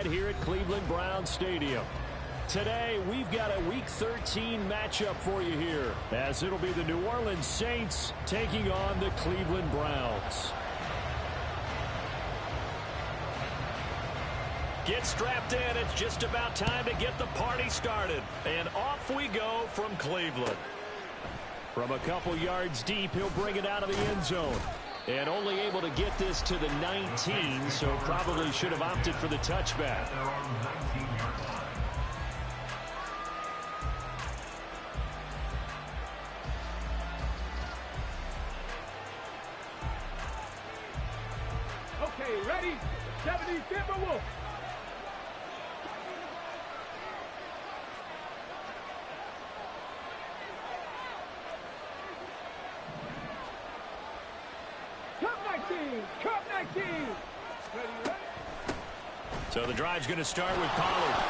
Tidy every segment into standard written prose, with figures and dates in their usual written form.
right here at Cleveland Browns Stadium. Today, we've got a Week 13 matchup for you here, as it'll be the New Orleans Saints taking on the Cleveland Browns. Get strapped in. It's just about time to get the party started. And off we go from Cleveland. From a couple yards deep, he'll bring it out of the end zone. And only able to get this to the 19, so probably should have opted for the touchback. Okay, ready? 70 Timberwolves. Cup 19. Ready. So the drive's going to start with Pollard.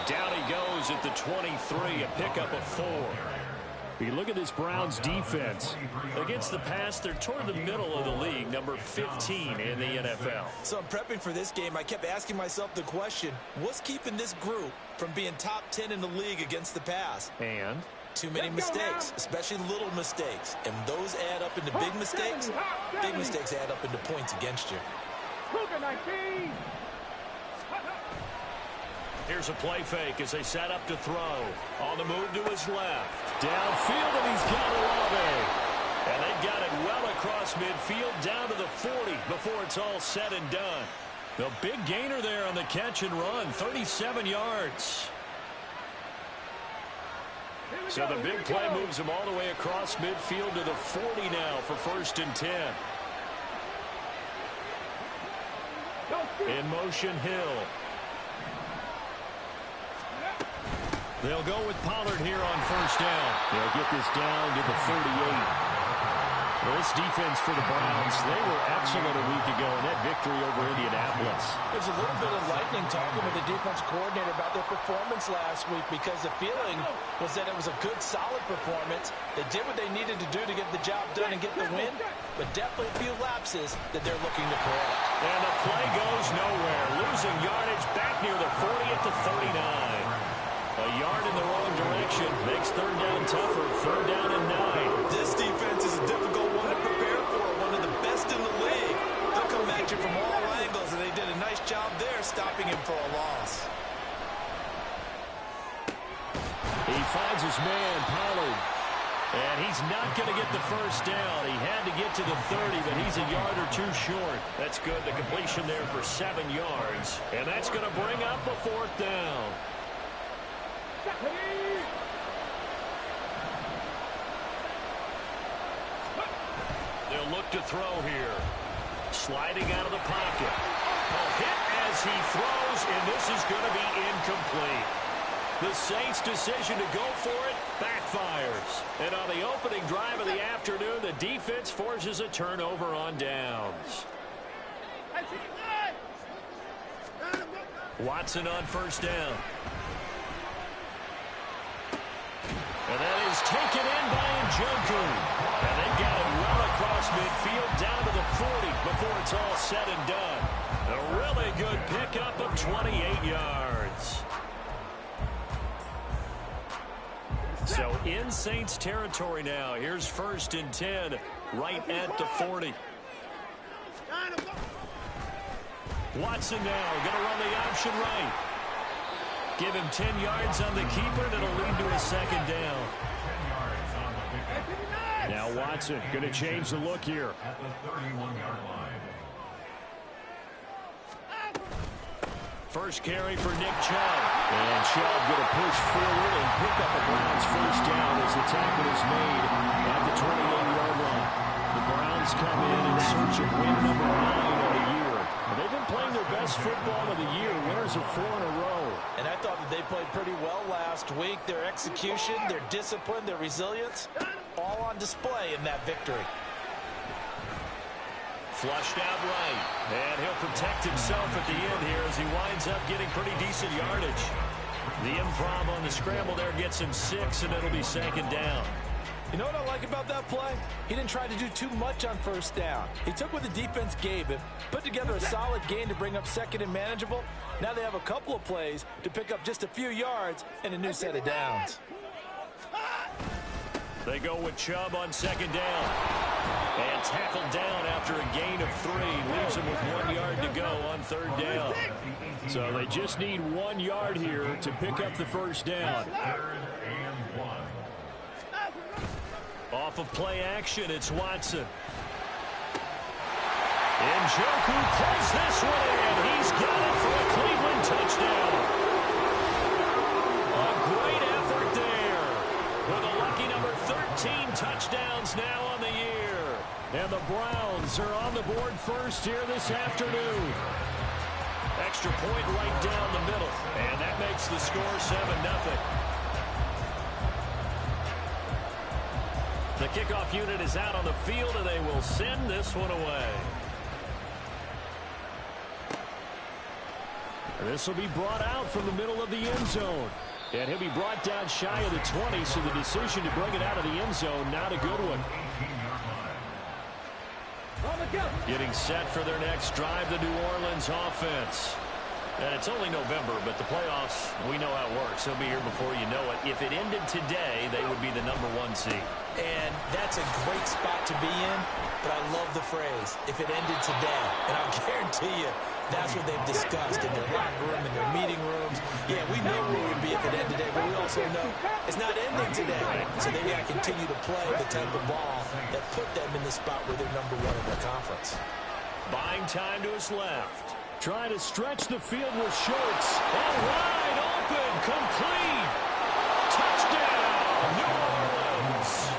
Down he goes at the 23, a pickup of 4. You look at this Browns defense. Against the pass, they're toward the middle of the league, number 15 in the NFL. So I'm prepping for this game. I kept asking myself the question, what's keeping this group from being top 10 in the league against the pass? And too many mistakes, especially little mistakes. And those add up into big mistakes. Big mistakes add up into points against you. Here's a play fake as they set up to throw. On the move to his left. Downfield, and he's got Olave. And they've got it well across midfield down to the 40 before it's all said and done. The big gainer there on the catch and run, 37 yards. So the big play moves him all the way across midfield to the 40 now for 1st and 10. In motion, Hill. They'll go with Pollard here on 1st down. They'll get this down to the 38. Well, this defense for the Browns, they were excellent a week ago in that victory over Indianapolis. There's a little bit of lightning talking with the defense coordinator about their performance last week because the feeling was that it was a good, solid performance. They did what they needed to do to get the job done and get the win, but definitely a few lapses that they're looking to correct. And the play goes nowhere. Losing yardage back near the 40 at the 39. A yard in the wrong direction makes 3rd down tougher. 3rd down and 9. This defense is a difficult one to prepare for. One of the best in the league. They'll come at you from all angles, and they did a nice job there stopping him for a loss. He finds his man, Pollard. And he's not going to get the 1st down. He had to get to the 30, but he's a yard or 2 short. That's good. The completion there for 7 yards. And that's going to bring up a 4th down. They'll look to throw here. Sliding out of the pocket. A hit as he throws, and this is going to be incomplete. The Saints' decision to go for it backfires. And on the opening drive of the afternoon, the defense forces a turnover on downs. Watson on 1st down. And that is taken in by Njoku. And they've got it well across midfield down to the 40 before it's all said and done. A really good pickup of 28 yards. So in Saints territory now. Here's 1st and 10 right at the 40. Watson now going to run the option right. Give him 10 yards on the keeper, and it'll lead to a 2nd down. Now Watson going to change the look here. At the 31-yard line. First carry for Nick Chubb. And Chubb going to push forward and pick up a Browns 1st down as the tackle is made at the 28-yard line. The Browns come in search of win number 9 of the year. They've been playing their best football of the year, winners of 4 in a row. And I thought that they played pretty well last week. Their execution, their discipline, their resilience, all on display in that victory. Flushed out right. And he'll protect himself at the end here as he winds up getting pretty decent yardage. The improv on the scramble there gets him 6, and it'll be 2nd down. You know what I like about that play? He didn't try to do too much on first down. He took what the defense gave him, put together a solid gain to bring up second and manageable. Now they have a couple of plays to pick up just a few yards and a new set of downs. They go with Chubb on second down. And tackled down after a gain of 3. Leaves him with 1 yard to go on third down. So they just need 1 yard here to pick up the first down. Off of play action, it's Watson. Njoku pulls this one in. He's got it for a Cleveland touchdown. A great effort there. With a lucky number 13 touchdowns now on the year. And the Browns are on the board first here this afternoon. Extra point right down the middle. And that makes the score 7-0. The kickoff unit is out on the field, and they will send this one away. This will be brought out from the middle of the end zone. And he'll be brought down shy of the 20, so the decision to bring it out of the end zone, not a good one. Getting set for their next drive, the New Orleans offense. And it's only November, but the playoffs, we know how it works. They'll be here before you know it. If it ended today, they would be the number 1 seed. And that's a great spot to be in, but I love the phrase, if it ended today. And I'll guarantee you, that's what they've discussed in their locker room, in their meeting rooms. Yeah, we know where we would be if it ended today, but we also know it's not ending today. So they got to continue to play the type of ball that put them in the spot where they're number 1 in their conference. Buying time to his left. Trying to stretch the field with Schultz. All wide open, complete. Touchdown, New Orleans.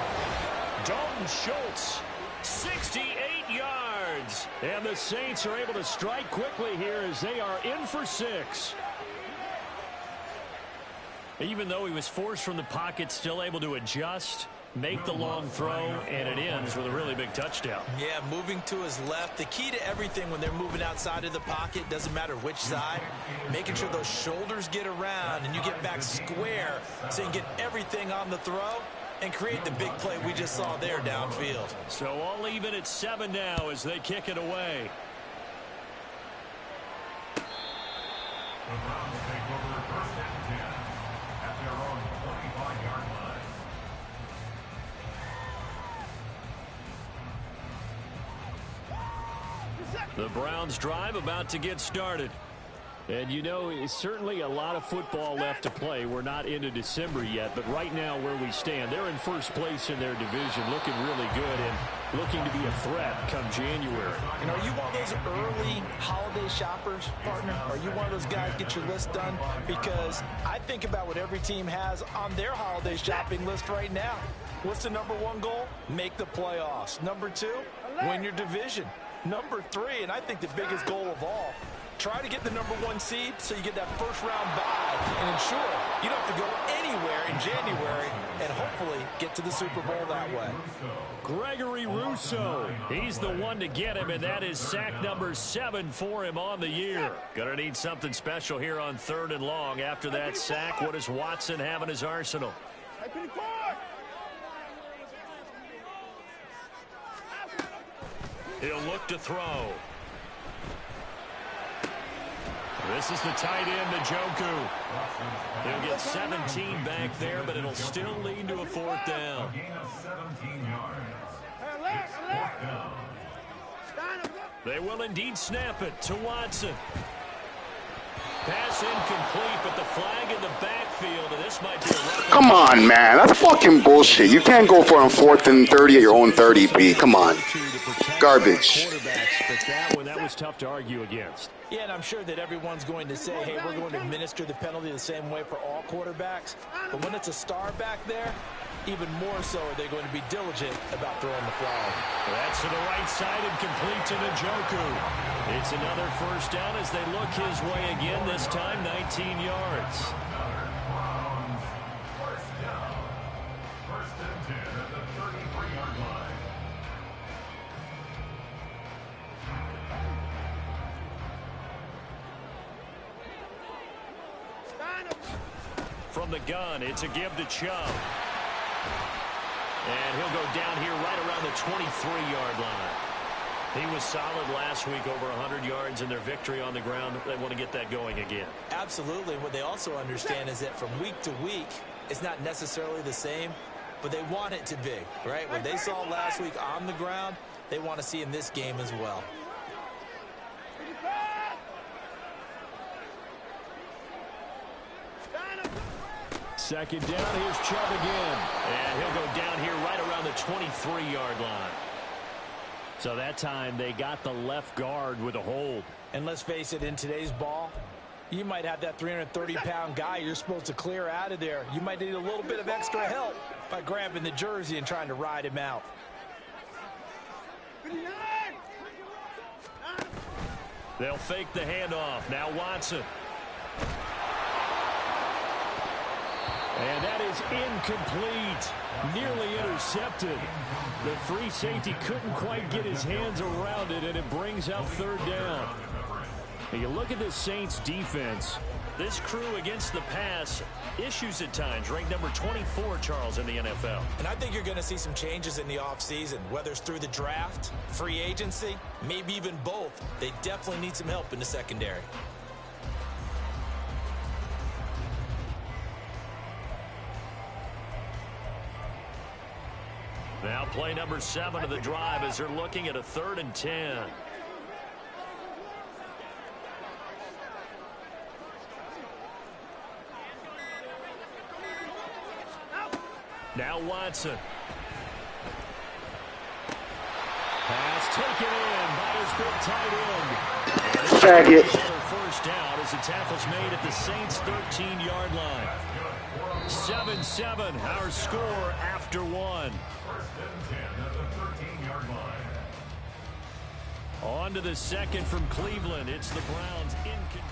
Dalton Schultz, 68 yards. And the Saints are able to strike quickly here as they are in for 6. Even though he was forced from the pocket, still able to adjust, make the long throw, and it ends with a really big touchdown. Yeah, moving to his left. The key to everything when they're moving outside of the pocket, doesn't matter which side, making sure those shoulders get around and you get back square so you can get everything on the throw and create the big play we just saw there downfield. So all even at 7 now as they kick it away. The Browns take over first and 10 at their own 25-yard line. The Browns drive about to get started. And you know, it's certainly a lot of football left to play. We're not into December yet, but right now where we stand, they're in first place in their division, looking really good and looking to be a threat come January. And are you one of those early holiday shoppers, partner? Are you one of those guys get your list done? Because I think about what every team has on their holiday shopping list right now. What's the number 1 goal? Make the playoffs. Number 2, win your division. Number 3, and I think the biggest goal of all, try to get the number 1 seed so you get that first-round bye and ensure you don't have to go anywhere in January and hopefully get to the Super Bowl that way. Gregory Rousseau, he's the one to get him, and that is sack number 7 for him on the year. Gonna need something special here on 3rd and long. After that sack, what does Watson have in his arsenal? He'll look to throw. This is the tight end, Njoku. He'll get 17 back there, but it'll still lead to a 4th down. Gain of 17 yards. It's 4th down. They will indeed snap it to Watson. Pass incomplete, but the flag in the backfield, and this might be a rough. Come on, man. That's fucking bullshit. You can't go for it on 4th and 30 at your own 30, B. Come on. Garbage. But that was tough to argue against. Yeah, and I'm sure that everyone's going to say, hey, we're going to administer the penalty the same way for all quarterbacks. But when it's a star back there, even more so are they going to be diligent about throwing the flag. That's to the right side and complete to Njoku. It's another first down as they look his way again, this time 19 yards. First down. 1st and 10 at the 33-yard line. From the gun, it's a give to Chubb. And he'll go down here right around the 23-yard line. He was solid last week, over 100 yards in their victory on the ground. They want to get that going again. Absolutely. What they also understand is that from week to week, it's not necessarily the same, but they want it to be, right? What they saw last week on the ground, they want to see in this game as well. Second down, here's Chubb again. And he'll go down here right around the 23-yard line. So that time they got the left guard with a hold. And let's face it, in today's ball, you might have that 330-pound guy you're supposed to clear out of there. You might need a little bit of extra help by grabbing the jersey and trying to ride him out. They'll fake the handoff. Now Watson. And that is incomplete. Nearly intercepted. The free safety couldn't quite get his hands around it, and it brings up third down. And you look at the Saints defense. This crew against the pass, issues at times. Ranked number 24, Charles, in the NFL. And I think you're going to see some changes in the offseason, whether it's through the draft, free agency, maybe even both. They definitely need some help in the secondary. Now play number 7 of the drive as they're looking at a 3rd and 10. Now Watson. Pass taken in by his big tight end. Faggot. First down as the tackle's made at the Saints' 13-yard line. 7-7, our score after one. First and 10 at the 13-yard line. On to the second from Cleveland. It's the Browns in control.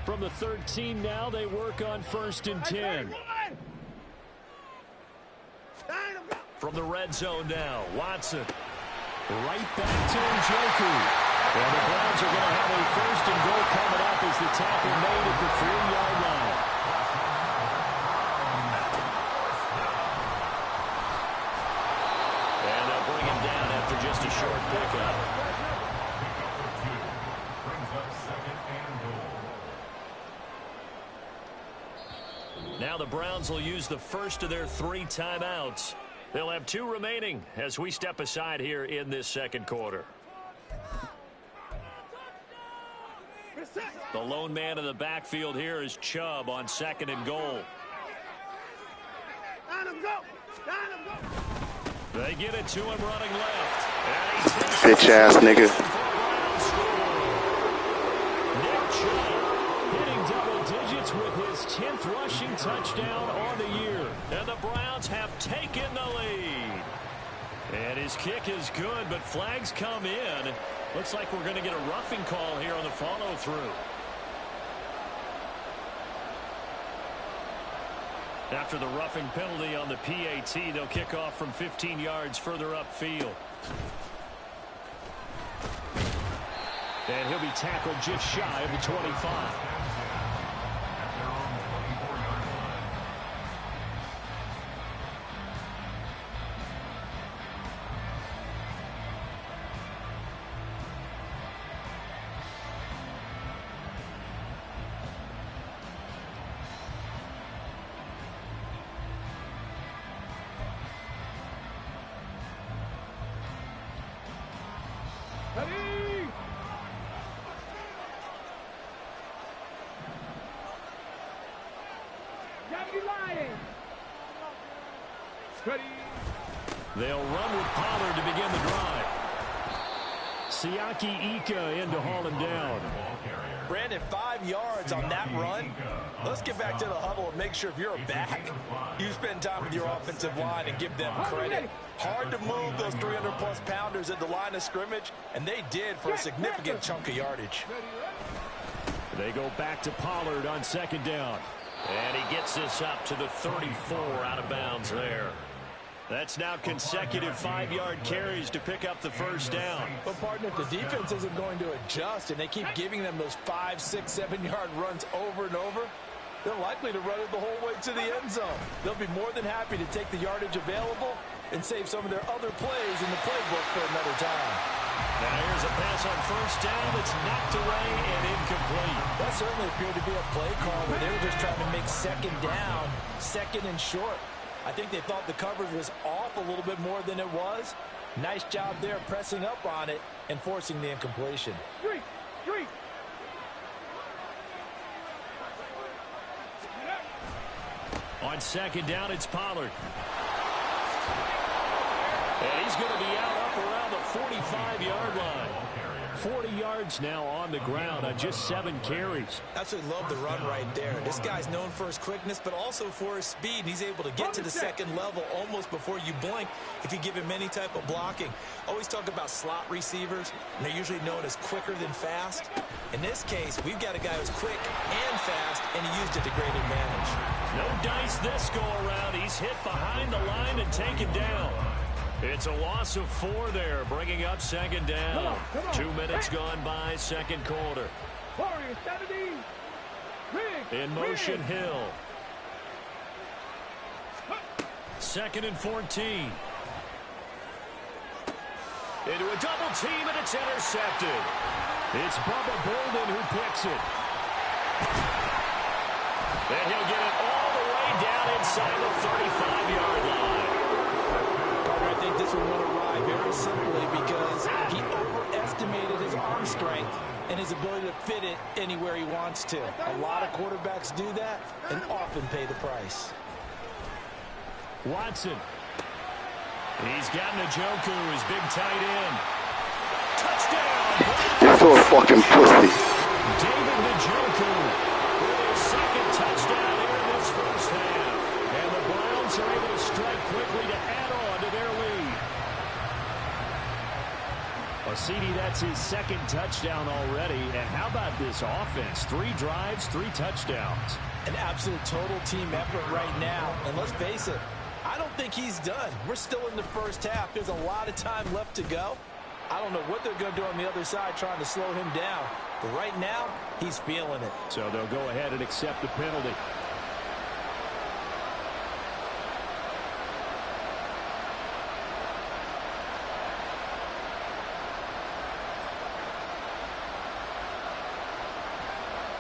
From the 13 now, they work on 1st and 10. From the red zone now, Watson. Right back to Njoku. And the Browns are going to have a 1st and goal coming up as the tackle made at the 3-yard line. And they'll bring him down after just a short pickup. Brings up 2nd and goal. Now the Browns will use the first of their 3 timeouts. They'll have 2 remaining as we step aside here in this second quarter. The lone man in the backfield here is Chubb on 2nd and goal. They get it to him running left. Bitch ass nigga. Nick Chubb hitting double digits with his 10th rushing touchdown on the year. And the Browns have taken the lead. And his kick is good, but flags come in. Looks like we're going to get a roughing call here on the follow-through. After the roughing penalty on the PAT, they'll kick off from 15 yards further upfield. And he'll be tackled just shy of the 25. They'll run with Pollard to begin the drive. Siaki Ika in to haul him down. Brandon, 5 yards on that run. Let's get back to the huddle and make sure if you're a back, you spend time with your offensive line and give them credit. Hard to move those 300-plus pounders at the line of scrimmage, and they did for a significant chunk of yardage. They go back to Pollard on 2nd down. And he gets this up to the 34 out of bounds there. That's now consecutive 5-yard carries to pick up the first down. But, partner, if the defense isn't going to adjust and they keep giving them those 5, 6, 7-yard runs over and over, they're likely to run it the whole way to the end zone. They'll be more than happy to take the yardage available and save some of their other plays in the playbook for another time. Now here's a pass on first down that's knocked away and incomplete. That certainly appeared to be a play call where they were just trying to make second down, second and short. I think they thought the coverage was off a little bit more than it was. Nice job there pressing up on it and forcing the incompletion. Street. On second down, it's Pollard. And he's going to be out up around the 45-yard line. 40 yards now on the ground on just 7 carries. Absolutely love the run right there. This guy's known for his quickness, but also for his speed. He's able to get to the second level almost before you blink if you give him any type of blocking. Always talk about slot receivers, and they're usually known as quicker than fast. In this case, we've got a guy who's quick and fast, and he used it to great advantage. No dice this go-around. He's hit behind the line and taken down. It's a loss of 4 there, bringing up second down. Come on. 2 minutes gone by, second quarter. Warriors 70. In motion, Hill. Second and 14. Into a double team, and it's intercepted. It's Bubba Bolden who picks it. And he'll get it all the way down inside the 35-yard line. I think this one went awry very simply because he overestimated his arm strength and his ability to fit it anywhere he wants to. A lot of quarterbacks do that and often pay the price. Watson. He's got Njoku, his big tight end. Touchdown! You're so fucking pussy. David Njoku with his second touchdown here in this first half. And the Browns are able to strike quickly to add on to their lead. Well, CD, that's his second touchdown already. And how about this offense? 3 drives, 3 touchdowns. An absolute total team effort right now. And let's face it, I don't think he's done. We're still in the first half. There's a lot of time left to go. I don't know what they're going to do on the other side trying to slow him down. But right now, he's feeling it. So they'll go ahead and accept the penalty.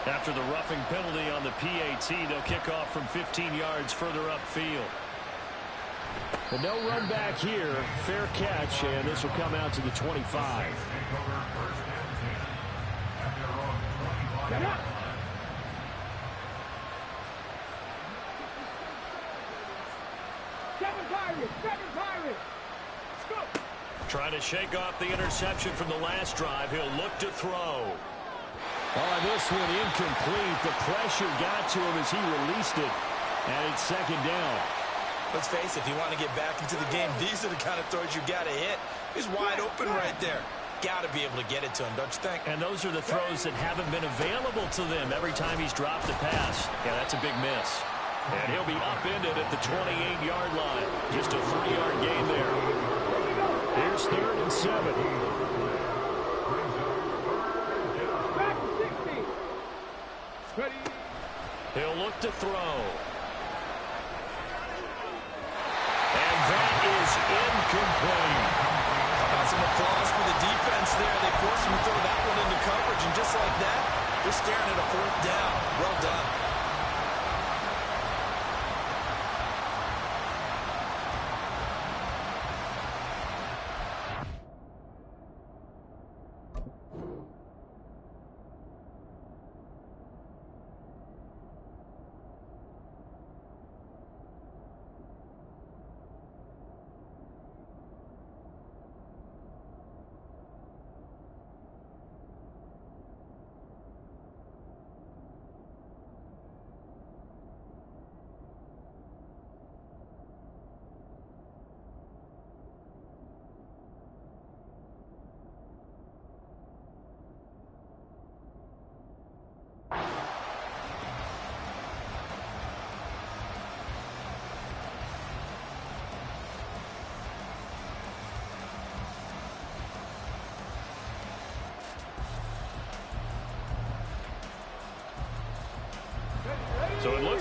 After the roughing penalty on the PAT, they'll kick off from 15 yards further upfield. But no run back here. Fair catch, and this will come out to the 25. Seven Pirates. Go. Trying to shake off the interception from the last drive. He'll look to throw. On this one, incomplete. The pressure got to him as he released it. And it's second down. Let's face it, if you want to get back into the game, these are the kind of throws you got to hit. He's wide open right there. Got to be able to get it to him, don't you think? And those are the throws that haven't been available to them every time he's dropped a pass. Yeah, that's a big miss. And he'll be upended at the 28-yard line. Just a 3-yard gain there. Here's 3rd and 7. Back to 60. Ready. He'll look to throw. And that is incomplete. How about some applause for the defense there? They forced him to throw that one into coverage, and just like that, they're staring at a 4th down. Well done.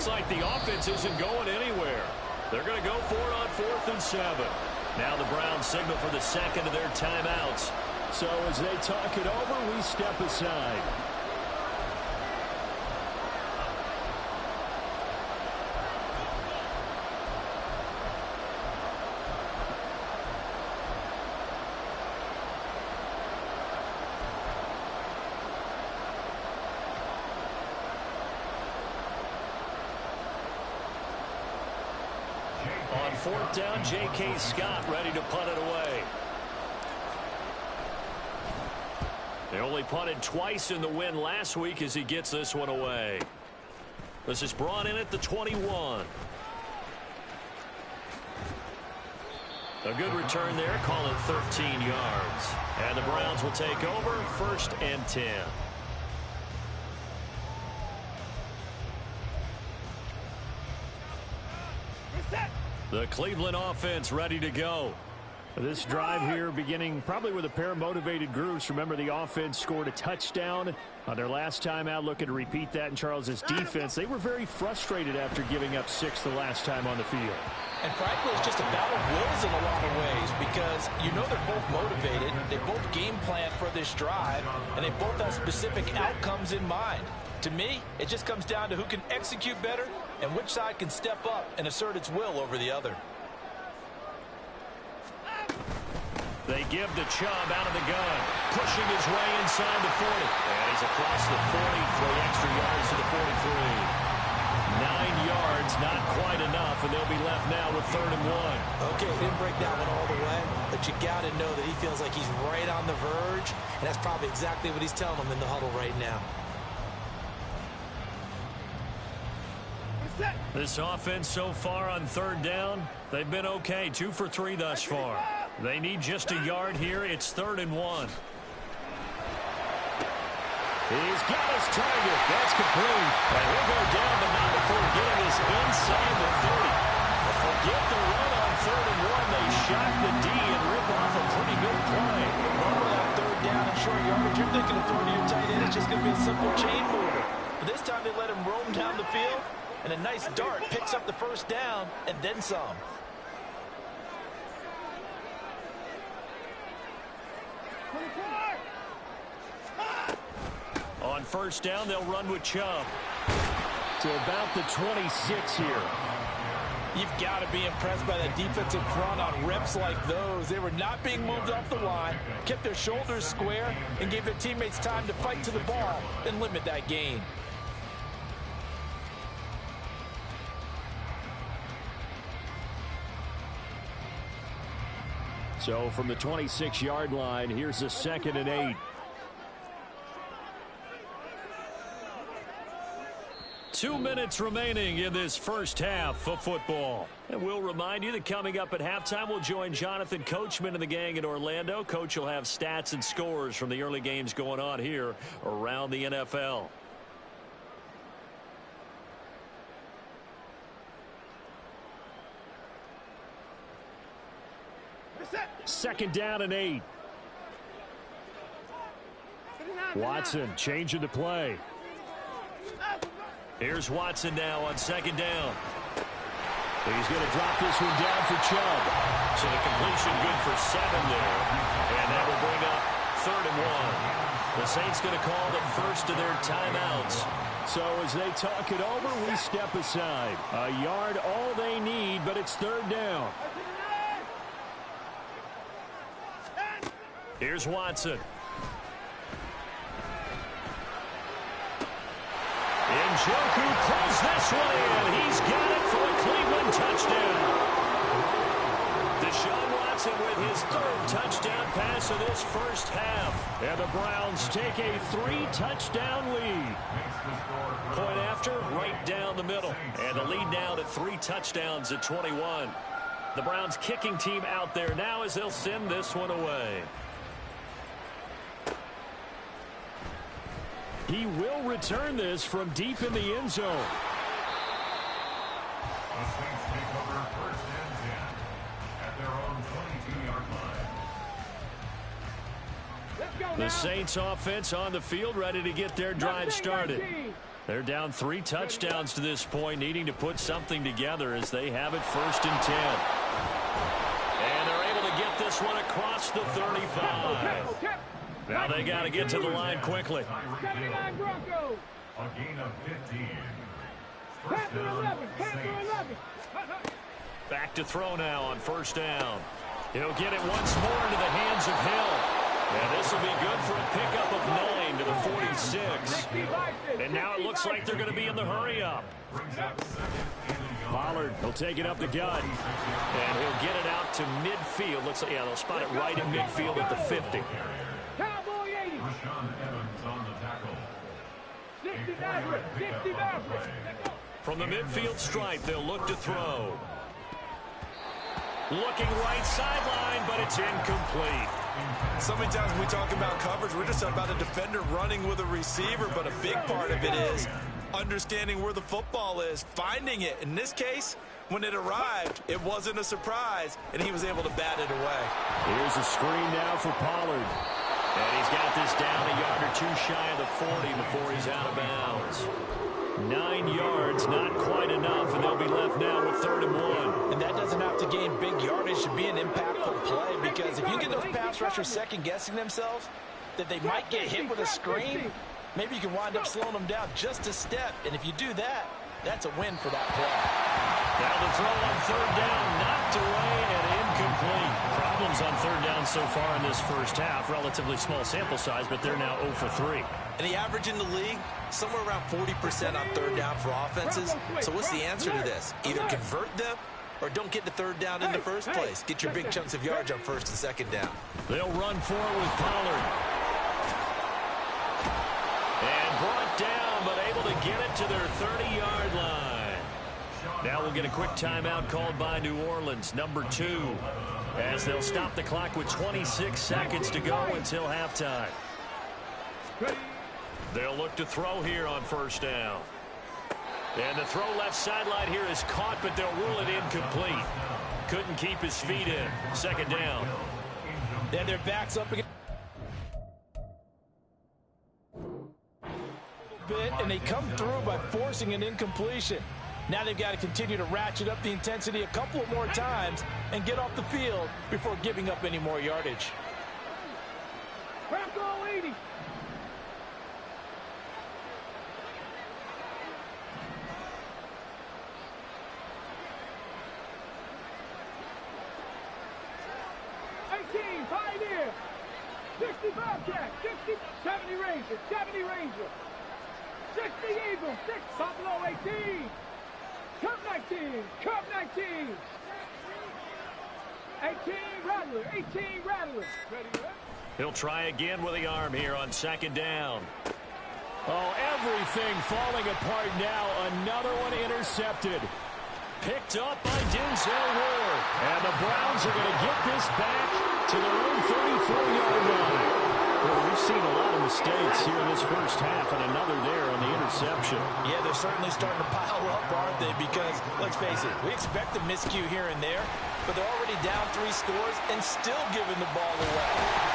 looks like the offense isn't going anywhere. They're going to go for it on 4th and 7. Now the Browns signal for the second of their timeouts. So as they talk it over, we step aside. On 4th down, J.K. Scott ready to punt it away. They only punted twice in the win last week as he gets this one away. This is brought in at the 21. A good return there, call it 13 yards. And the Browns will take over 1st and 10. The Cleveland offense ready to go. This drive here beginning probably with a pair of motivated groups. Remember, the offense scored a touchdown on their last time out. Looking to repeat that in Charles's defense. They were very frustrated after giving up 6 the last time on the field. And frankly, it's just a battle of wills in a lot of ways because you know they're both motivated. They both game plan for this drive, and they both have specific outcomes in mind. To me, it just comes down to who can execute better and which side can step up and assert its will over the other. They give the Chubb out of the gun, pushing his way inside the 40. And he's across the 40 for extra yards to the 43. 9 yards, not quite enough, and they'll be left now with 3rd and 1. Okay, didn't break that one all the way, but you got to know that he feels like he's right on the verge, and that's probably exactly what he's telling them in the huddle right now. This offense so far on 3rd down, they've been okay. 2 for 3 thus far. They need just a yard here. It's 3rd and 1. He's got his target. That's complete. And he'll go down, but not before getting us inside the 30. Forget the run on 3rd and 1. They shot the D and rip off a pretty good play. Normally on 3rd down and short yardage, you're thinking of throwing to your tight end. It's just going to be a simple chain mover. But this time they let him roam down the field. And a nice dart picks up the 1st down and then some. On 1st down, they'll run with Chubb. To about the 26 here. You've got to be impressed by that defensive front on reps like those. They were not being moved off the line, kept their shoulders square, and gave their teammates time to fight to the ball and limit that gain. So from the 26-yard line, here's a 2nd and 8. 2 minutes remaining in this first half of football. And we'll remind you that coming up at halftime, we'll join Jonathan Coachman and the gang in Orlando. Coach will have stats and scores from the early games going on here around the NFL. Second down and 8. Watson changing the play. Here's Watson now on 2nd down. He's going to drop this one down for Chubb. So the completion good for 7 there. And that will bring up 3rd and 1. The Saints going to call the first of their timeouts. So as they talk it over, we step aside. A yard all they need, but it's 3rd down. Here's Watson. Njoku pulls this one in. He's got it for a Cleveland touchdown. Deshaun Watson with his 3rd touchdown pass of this first half. And the Browns take a 3-touchdown lead. Point after, right down the middle. And the lead now to 3 touchdowns at 21. The Browns kicking team out there now as they'll send this one away. He will return this from deep in the end zone. The Saints take over 1st and 10 at their own 22-yard line. The Saints offense on the field ready to get their drive started. They're down 3 touchdowns to this point, needing to put something together as they have it 1st and 10. And they're able to get this one across the 35. Now they got to get to the line quickly. 79 Broncos. A gain of 15. Panther 11. Panther 11. Back to throw now on 1st down. He'll get it once more into the hands of Hill. And this will be good for a pickup of 9 to the 46. And now it looks like they're going to be in the hurry-up. Pollard will take it up the gut. And he'll get it out to midfield. Looks like, yeah, they'll spot it right in midfield at the 50. Cowboy 80. Rashawn Evans on the tackle. 60 Maverick. 60 Maverick. From the midfield stripe, they'll look to throw. Looking right sideline, but it's incomplete. So many times when we talk about coverage, we're just talking about a defender running with a receiver, but a big part of it is understanding where the football is, finding it. In this case, when it arrived, it wasn't a surprise, and he was able to bat it away. Here's a screen now for Pollard. And he's got this down a yard or 2 shy of the 40 before he's out of bounds. 9 yards, not quite enough, and they'll be left now with 3rd and 1. And that doesn't have to gain big yardage to be an impactful play, because if you get those pass rushers second-guessing themselves, that they might get hit with a screen, maybe you can wind up slowing them down just a step. And if you do that, that's a win for that play. Now the throw on 3rd down, knocked away and incomplete. Problems on 3rd down so far in this first half. Relatively small sample size, but they're now 0 for 3. And the average in the league, somewhere around 40% on 3rd down for offenses. So what's the answer to this? Either convert them or don't get to 3rd down in the first place. Get your big chunks of yards on 1st and 2nd down. They'll run forward with Pollard. And brought down, but able to get it to their 30-yard line. Now we'll get a quick timeout called by New Orleans, number 2, as they'll stop the clock with 26 seconds to go until halftime. They'll look to throw here on 1st down. And the throw left sideline here is caught, but they'll rule it incomplete. Couldn't keep his feet in. 2nd down. Then their backs up again. And they come through by forcing an incompletion. Now they've got to continue to ratchet up the intensity a couple of more times and get off the field before giving up any more yardage. Bronco 80. Pioneer, 60 Bobcat, 60, 70 Ranger, 70 Ranger, 60 Eagle, 6 Buffalo 18, Cup 19, Cup 19, 18 Rattler, 18 Rattler. He'll try again with the arm here on 2nd down. Oh, everything falling apart now. Another one intercepted. Picked up by Denzel Ward. And the Browns are going to get this back to their own 34-yard line. Well, we've seen a lot of mistakes here in this first half, and another there on the interception. Yeah, they're certainly starting to pile up, aren't they? Because, let's face it, we expect a miscue here and there, but they're already down 3 scores and still giving the ball away.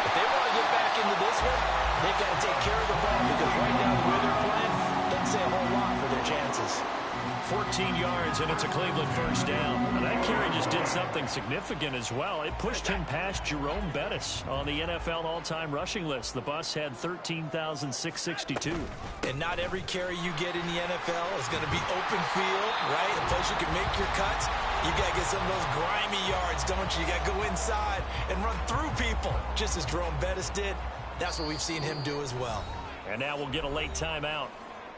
If they want to get back into this one, they've got to take care of the ball, because right now the way they're playing doesn't say a whole lot for their chances. 14 yards, and it's a Cleveland 1st down. Now, that carry just did something significant as well. It pushed him past Jerome Bettis on the NFL all-time rushing list. The bus had 13,662. And not every carry you get in the NFL is going to be open field, right? A place you can make your cuts. You got to get some of those grimy yards, don't you? You got to go inside and run through people, just as Jerome Bettis did. That's what we've seen him do as well. And now we'll get a late timeout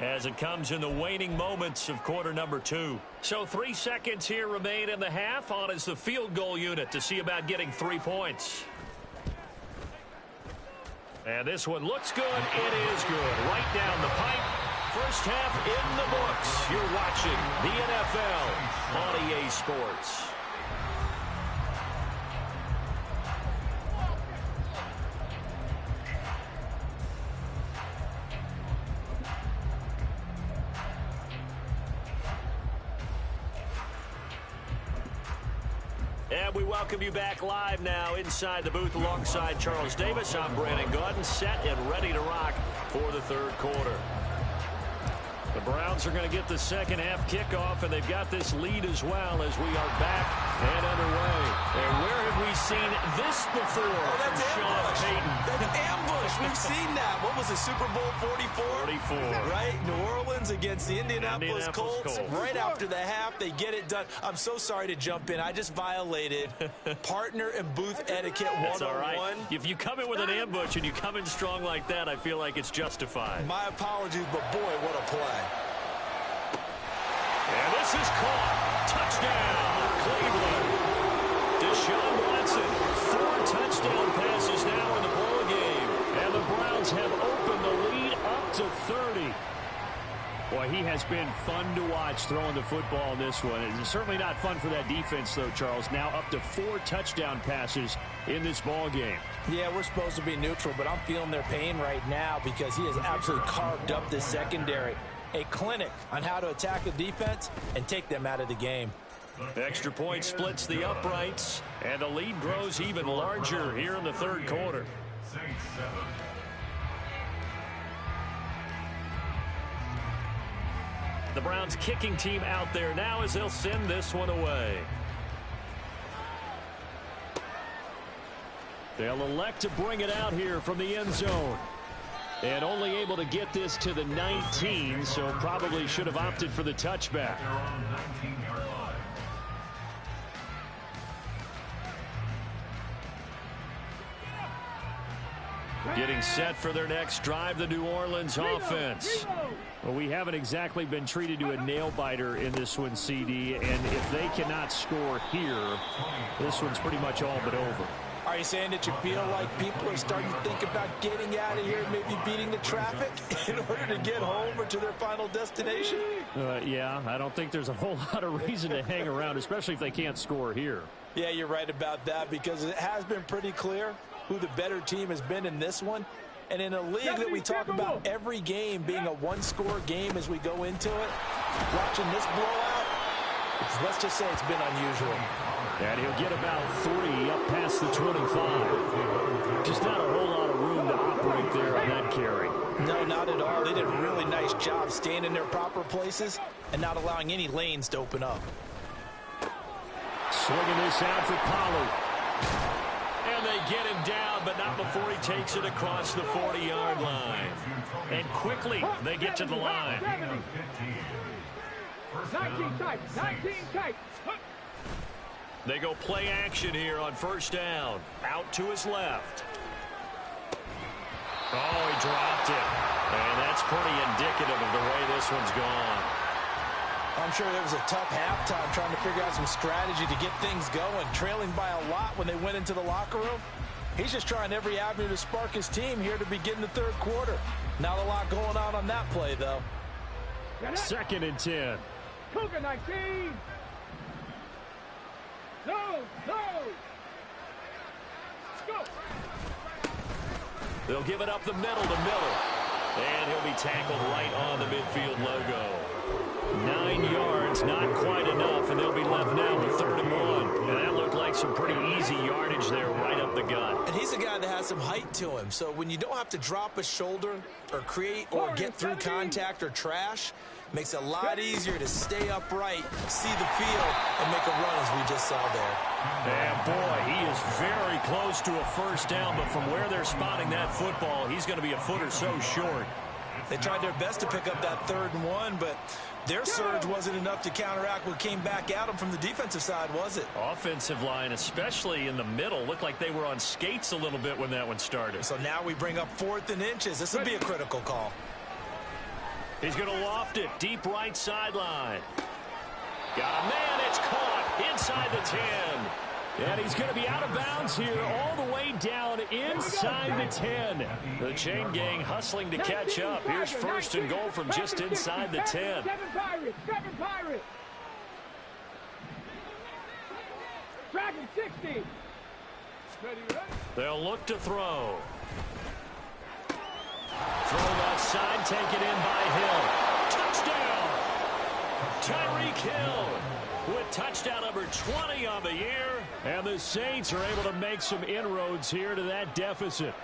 as it comes in the waning moments of quarter number 2. So 3 seconds here remain in the half. On is the field goal unit to see about getting 3 points. And this one looks good. It is good. Right down the pipe. First half in the books. You're watching the NFL on EA Sports. And we welcome you back live now inside the booth alongside Charles Davis. I'm Brandon Gaudin, set and ready to rock for the 3rd quarter. The Browns are going to get the second half kickoff, and they've got this lead as well as we are back and underway. And where have we seen this before? Oh, that's ambush. Payton. That's ambush. We've seen that. What was it, Super Bowl 44? 44. Right? New Orleans against the Indianapolis Colts. Right after the half, they get it done. I'm so sorry to jump in. I just violated partner and booth etiquette 101. That's all right. If you come in with an ambush and you come in strong like that, I feel like it's justified. My apologies, but boy, what a play. And this is caught. Touchdown, Cleveland. Deshaun Watson, 4 touchdown passes now in the ball game. And the Browns have opened the lead up to 30. Boy, he has been fun to watch throwing the football in this one. It's certainly not fun for that defense, though, Charles. Now up to 4 touchdown passes in this ball game. Yeah, we're supposed to be neutral, but I'm feeling their pain right now because he has absolutely carved up this secondary. A clinic on how to attack a defense and take them out of the game. Extra point splits the uprights, and the lead grows even larger here in the third quarter. The Browns kicking team out there now as they'll send this one away. They'll elect to bring it out here from the end zone. And only able to get this to the 19, so probably should have opted for the touchback. Getting set for their next drive, the New Orleans offense. Well, we haven't exactly been treated to a nail-biter in this one, CD, and if they cannot score here, this one's pretty much all but over. Are you saying that you feel like people are starting to think about getting out of here, maybe beating the traffic in order to get home or to their final destination? Yeah, I don't think there's a whole lot of reason to hang around, especially if they can't score here. Yeah, you're right about that because it has been pretty clear who the better team has been in this one. And in a league that we talk about every game being a one-score game as we go into it, watching this blowout, let's just say it's been unusual. And he'll get about 3 up past the 25. Just not a whole lot of room to operate there on that carry. No, not at all. They did a really nice job staying in their proper places and not allowing any lanes to open up. Swinging this out for Pollard. And they get him down, but not before he takes it across the 40-yard line. And quickly, they get to the line. 19 tight, 19 tight. They go play action here on first down. Out to his left. Oh, he dropped it. And that's pretty indicative of the way this one's gone. I'm sure there was a tough halftime trying to figure out some strategy to get things going, trailing by a lot when they went into the locker room. He's just trying every avenue to spark his team here to begin the third quarter. Not a lot going on that play, though. 2nd and 10. Cougar 19. No, no. Let's go. They'll give it up the middle to Miller. And he'll be tackled right on the midfield logo. 9 yards, not quite enough, and they'll be left now with 3rd and 1. And that looked like some pretty easy yardage there right up the gut. And he's a guy that has some height to him, so when you don't have to drop a shoulder or create or get through contact or trash, makes it a lot easier to stay upright, see the field, and make a run as we just saw there. And boy, he is very close to a first down, but from where they're spotting that football, he's going to be a foot or so short. They tried their best to pick up that 3rd and 1, but their surge wasn't enough to counteract what came back at them from the defensive side, was it? Offensive line, especially in the middle, looked like they were on skates a little bit when that one started. So now we bring up 4th and inches. This would be a critical call. He's going to loft it deep right sideline. Got a man. It's caught inside the 10. And he's going to be out of bounds here all the way down inside the 10. The chain gang hustling to catch up. Here's 1st and goal from just inside the 10. 7 Pirates, 7 Pirates. Dragon 60. Ready, ready. They'll look to throw. Thrown outside, taken in by Hill. Touchdown! Tyreek Hill with touchdown number 20 on the year. And the Saints are able to make some inroads here to that deficit.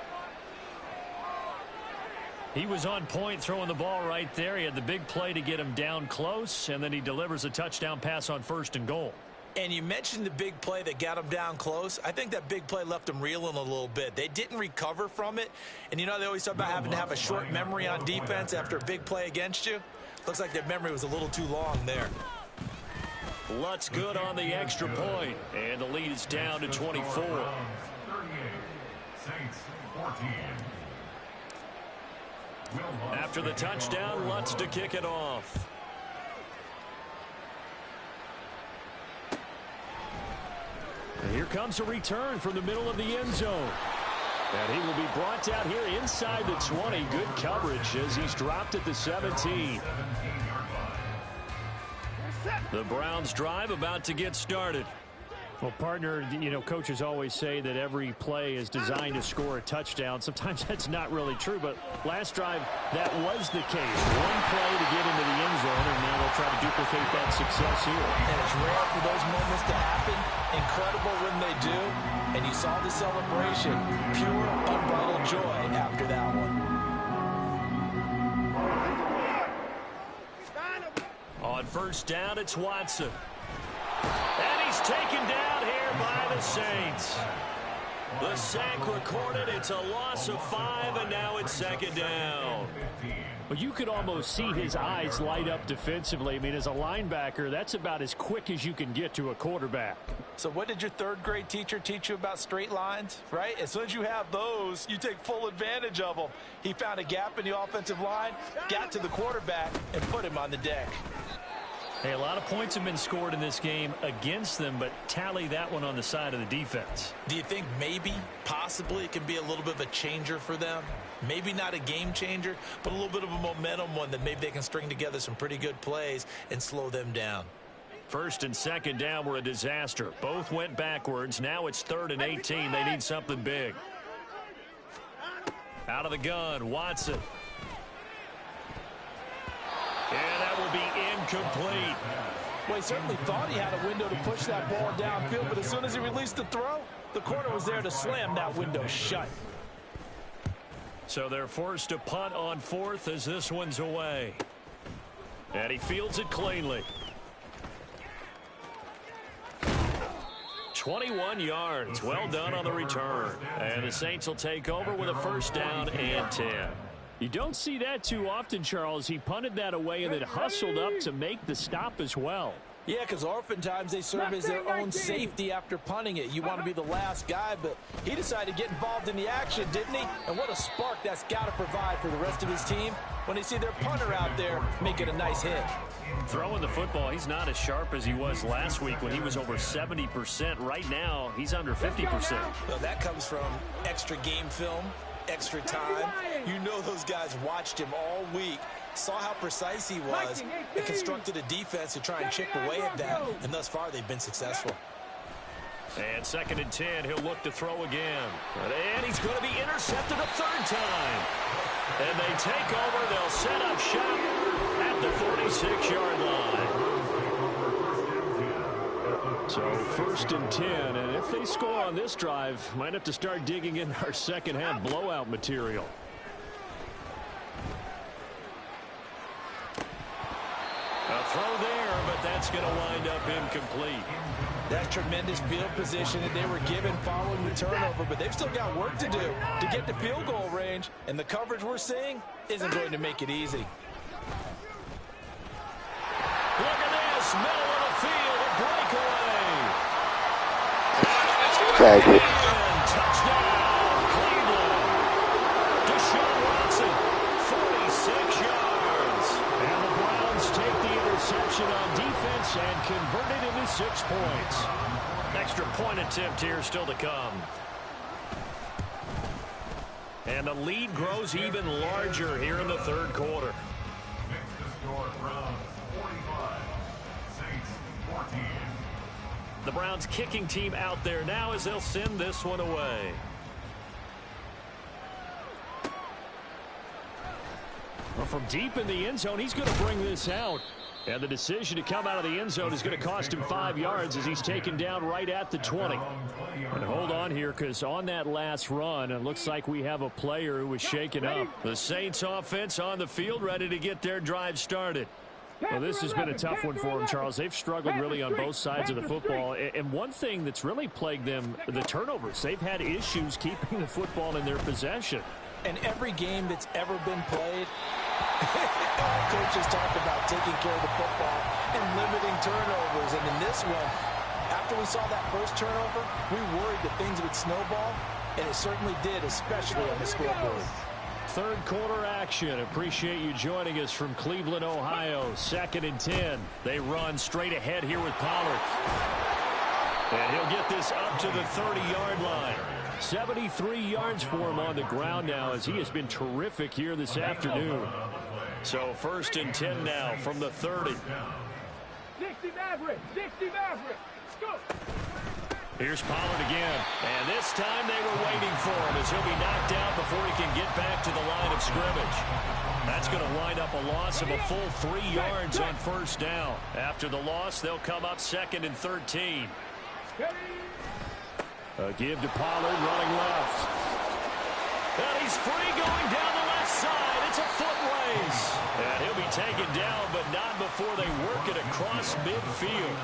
He was on point throwing the ball right there. He had the big play to get him down close, and then he delivers a touchdown pass on 1st and goal. And you mentioned the big play that got him down close. I think that big play left him reeling a little bit. They didn't recover from it. And, you know, they always talk about having to have a short memory on defense after a big play against you. Looks like their memory was a little too long there. Lutz good on the extra point, and the lead is down to 24. 38, Saints 14. After the touchdown, Lutz to kick it off. And here comes a return from the middle of the end zone. And he will be brought down here inside the 20. Good coverage as he's dropped at the 17. The Browns drive about to get started. Well, partner, you know, coaches always say that every play is designed to score a touchdown. Sometimes that's not really true, but last drive, that was the case. One play to get into the end zone, and now they'll try to duplicate that success here. And it's rare for those moments to happen. Incredible when they do. And you saw the celebration. Pure, unbridled joy after that one. On 1st down, it's Watson. And he's taken down here by the Saints. The sack recorded. It's a loss of 5, and now it's 2nd down. Well, you could almost see his eyes light up defensively. I mean, as a linebacker, that's about as quick as you can get to a quarterback. So what did your 3rd grade teacher teach you about straight lines, right? As soon as you have those, you take full advantage of them. He found a gap in the offensive line, got to the quarterback, and put him on the deck. Hey, a lot of points have been scored in this game against them, but tally that one on the side of the defense. Do you think maybe, possibly, it can be a little bit of a changer for them? Maybe not a game changer, but a little bit of a momentum one that maybe they can string together some pretty good plays and slow them down. 1st and 2nd down were a disaster. Both went backwards. Now it's 3rd and 18. They need something big. Out of the gun, Watson. And that will be incomplete. Well, he certainly thought he had a window to push that ball downfield, but as soon as he released the throw, the corner was there to slam that window shut. So they're forced to punt on 4th as this one's away. And he fields it cleanly. 21 yards. Well done on the return. And the Saints will take over with a 1st down and 10. You don't see that too often, Charles. He punted that away and then hustled up to make the stop as well. Yeah, because oftentimes they serve as their own safety after punting it. You want to be the last guy, but he decided to get involved in the action, didn't he? And what a spark that's got to provide for the rest of his team when they see their punter out there making a nice hit. Throwing the football, he's not as sharp as he was last week when he was over 70%. Right now, he's under 50%. Well, that comes from extra game film, extra time. You know those guys watched him all week, saw how precise he was, and constructed a defense to try and chip away at that, and thus far they've been successful. And 2nd and 10, he'll look to throw again. And he's going to be intercepted a 3rd time. And they take over. They'll set up shop at the 46-yard line. So 1st and 10, and if they score on this drive, might have to start digging in our second half blowout material. A throw there, but that's going to wind up incomplete. That's tremendous field position that they were given following the turnover, but they've still got work to do to get to field goal range, and the coverage we're seeing isn't going to make it easy. Look at this, middle of the field, a breakaway. Touchdown, Cleveland. Deshaun Watson, 46 yards. And the Browns take the interception on defense and convert it into 6 points. Extra point attempt here still to come. And the lead grows even larger here in the 3rd quarter. The Browns kicking team out there now as they'll send this one away. Well, from deep in the end zone, he's going to bring this out. And the decision to come out of the end zone is going to cost him 5 yards as he's taken down right at the 20. And hold on here, because on that last run, it looks like we have a player who was shaken up. The Saints offense on the field, ready to get their drive started. Well, this has been a tough one for them, Charles. They've struggled really on both sides of the football. And one thing that's really plagued them, the turnovers. They've had issues keeping the football in their possession. And every game that's ever been played, all coaches talk about taking care of the football and limiting turnovers. And in this one, after we saw that first turnover, we worried that things would snowball, and it certainly did, especially on the scoreboard. Third quarter action. Appreciate you joining us from Cleveland, Ohio. 2nd and 10. They run straight ahead here with Pollard. And he'll get this up to the 30-yard line. 73 yards for him on the ground now, as he has been terrific here this afternoon. So 1st and 10 now from the 30. 60 Maverick, 60 Maverick. Go. Here's Pollard again. And this time they were waiting for him, as he'll be knocked down before he can get back to the line of scrimmage. That's going to wind up a loss of a full 3 yards on 1st down. After the loss, they'll come up 2nd and 13. A give to Pollard, running left. And he's free going down the left side. It's a foot race. And he'll be taken down, but not before they work it across midfield.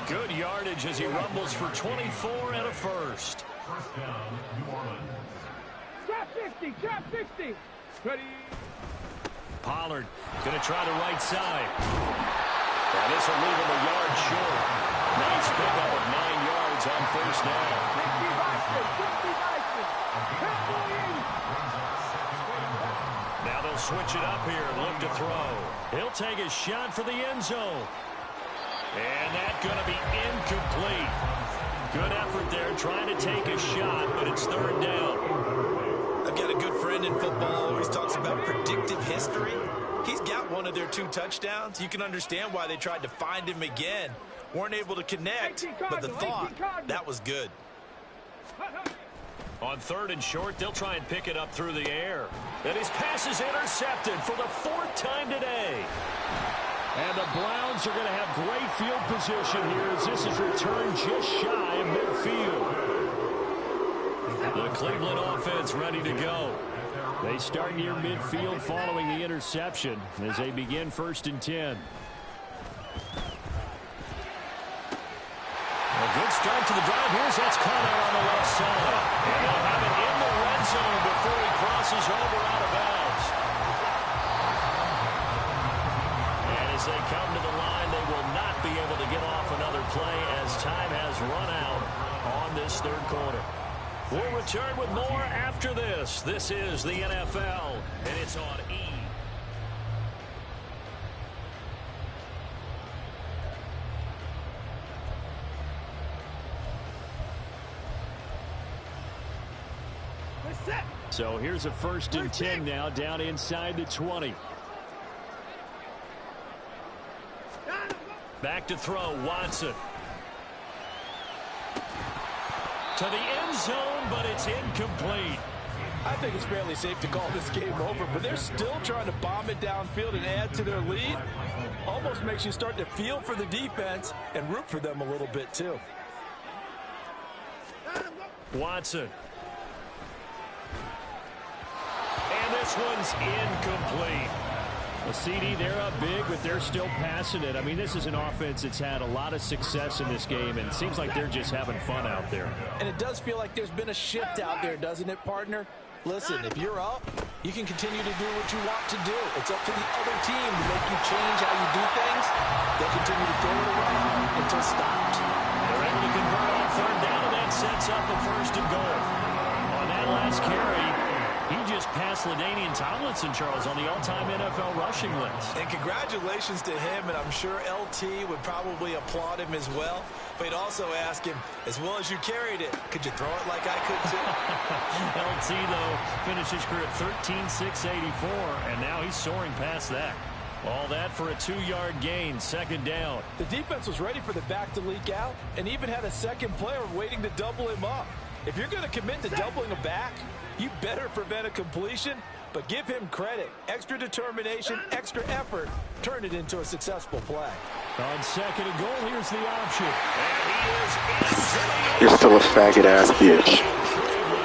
Good yardage as he rumbles for 24 and a first. Trap 60, trap 60. Ready. Pollard going to try the right side. And this will leave him a yard short. Nice pickup of 9 yards on 1st down. Now they'll switch it up here and look to throw. He'll take a shot for the end zone. And that's going to be incomplete. Good effort there trying to take a shot, but it's 3rd down. I've got a good friend in football who always talks about predictive history. He's got one of their 2 touchdowns. You can understand why they tried to find him again. Weren't able to connect, but the thought, that was good. On 3rd and short, they'll try and pick it up through the air. And his pass is intercepted for the 4th time today. And the Browns are going to have great field position here as this is returned just shy of midfield. The Cleveland offense ready to go. They start near midfield following the interception as they begin 1st and 10. A good start to the drive. Here's that's Connor on the left side. And they'll have it in the red zone before he crosses over out of bounds. And as they come to the line, they will not be able to get off another play as time has run out on this 3rd quarter. We'll return with more after this. This is the NFL, and it's on E! So here's a 1st and 10 now, down inside the 20. Back to throw, Watson. To the end zone, but it's incomplete. I think it's fairly safe to call this game over, but they're still trying to bomb it downfield and add to their lead. Almost makes you start to feel for the defense and root for them a little bit, too. Watson. And this one's incomplete. The CD, they're up big, but they're still passing it. I mean, this is an offense that's had a lot of success in this game, and it seems like they're just having fun out there. And it does feel like there's been a shift out there, doesn't it, partner? Listen, if you're up, you can continue to do what you want to do. It's up to the other team to make you change how you do things. They'll continue to throw it around until stopped. They're able to convert on 3rd down, and that sets up a 1st and goal. On that last carry, he just passed LaDainian Tomlinson, Charles, on the all-time NFL rushing list. And congratulations to him, and I'm sure LT would probably applaud him as well. But he'd also ask him, as well as you carried it, could you throw it like I could too? LT, though, finished his career at 13.684, and now he's soaring past that. All that for a 2-yard gain, 2nd down. The defense was ready for the back to leak out and even had a second player waiting to double him up. If you're going to commit to doubling a back, you better prevent a completion But give him credit. Extra determination, extra effort, turn it into a successful play. On second and goal, here's the option. And he is into the You're still a faggot-ass bitch.